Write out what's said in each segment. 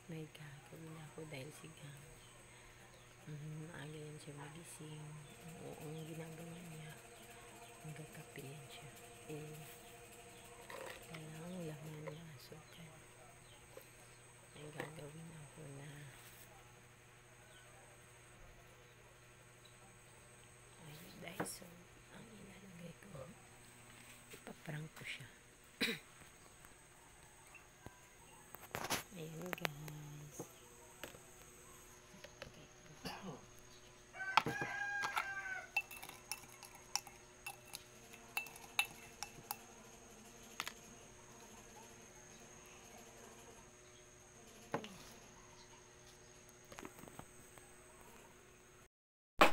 may gagawin ako dahil si Gang. Maaga yan siya magising. Oo, ang ginagawa niya, magkakape yan siya. Walang laman na asukal. May gagawin ako na Daiso ang ilalagay ko. Ipaprank ko siya. Ayan guys.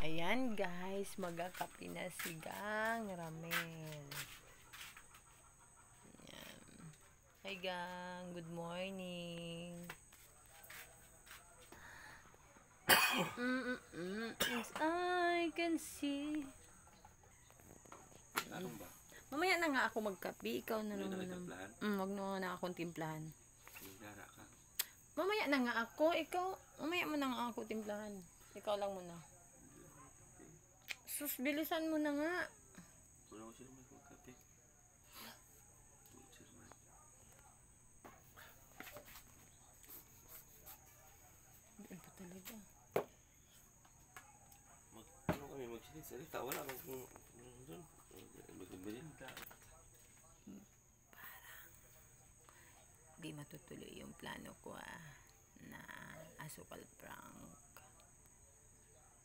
Ayan guys, magkakape na si Gang Ramel. Ayan. Hi Gang, good morning. Yes, I can see. Mamaya na nga ako magkape. Ikaw na naman. Wag na akong timplahan. Mamaya na nga ako. Mamaya mo na nga ako timplahan. Ikaw lang muna. Sus, bilisan mo na nga. Wala ko sila magkape. Ano pa talaga? Ano kami magsalita? Wala kang doon. Magbilin ka. Parang di matutuloy yung plano ko na asukal prank.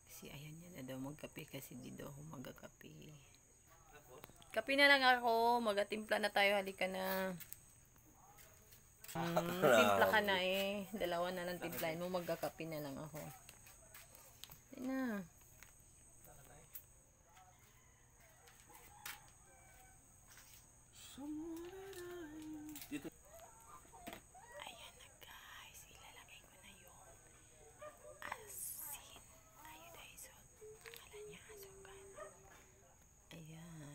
Kasi ayan niya na daw magkape kasi di daw ako magkakape. Kape na lang ako. Magatimpla na tayo. Halika na. Timpla ka na eh. Dalawa na lang timplahin mo. Magkakape na lang ako. Ayan na. Dito. Ayan na guys. Ilalagay ko na yung asin. Ayodized. Akala niya asukal. Ayan.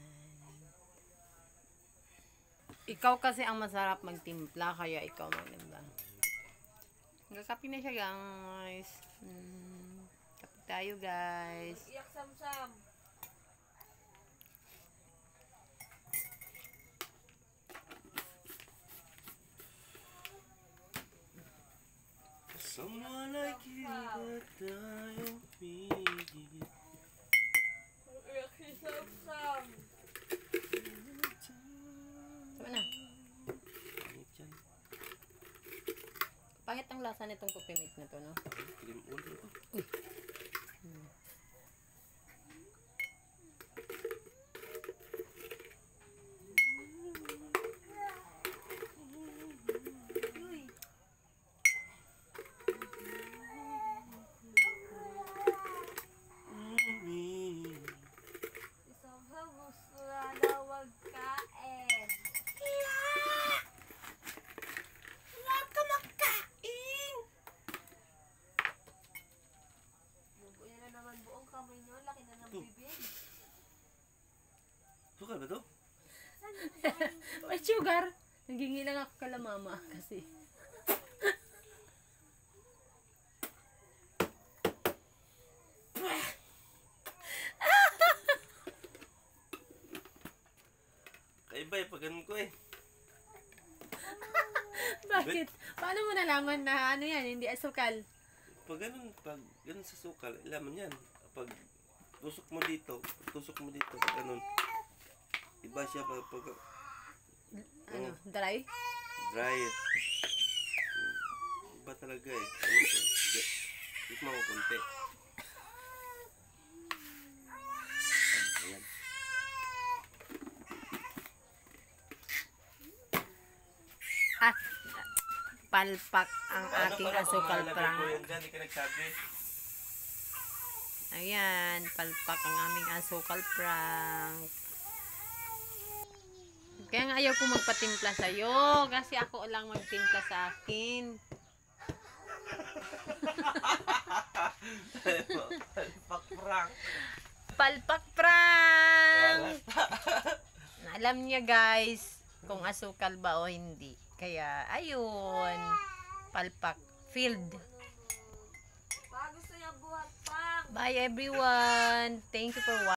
Ikaw kasi ang masarap magtimpla. Kaya ikaw magtimpla. Nagkakape na siya guys. Kape tayo guys. Iyak sam-sam. Someone like you that tayong pigil. Iyak si sam-sam. Sama na. Pangit yan. Pangit ang lasa nitong coffee mate na to, no? Kilim ulo ito. Si sam-sam gusto na daw magkain. Huwag ka magkain! Bubuo na naman buong kamay niyo. Laki na ng bibig. Sukal ba ito? May sugar! Nagingi lang ako kala mama kasi. Kaiba eh, pag ganun ko eh. Bakit? Paano mo nalaman na ano yan, hindi asukal? Pag ganun sa sukal, laman yan. Pag tusok mo dito, pag ganun. Iba siya pag Ano, dry? dry. Iba talaga eh. Ano to? Tikman ko konti. Ayan. Ah, palpak ang aking asukal prank. Hindi ka nagsabi. Ayan, palpak ang aming asukal prank. Kaya nga ayaw ko magpatimpla sa'yo. Kasi ako lang magtimpla sa akin. Palpak prank. Palpak prank! Alam niya guys, kung asukal ba o hindi. Kaya, ayun. Palpak field. Pa, gusto niya buhat pang. Bye everyone. Thank you for watching.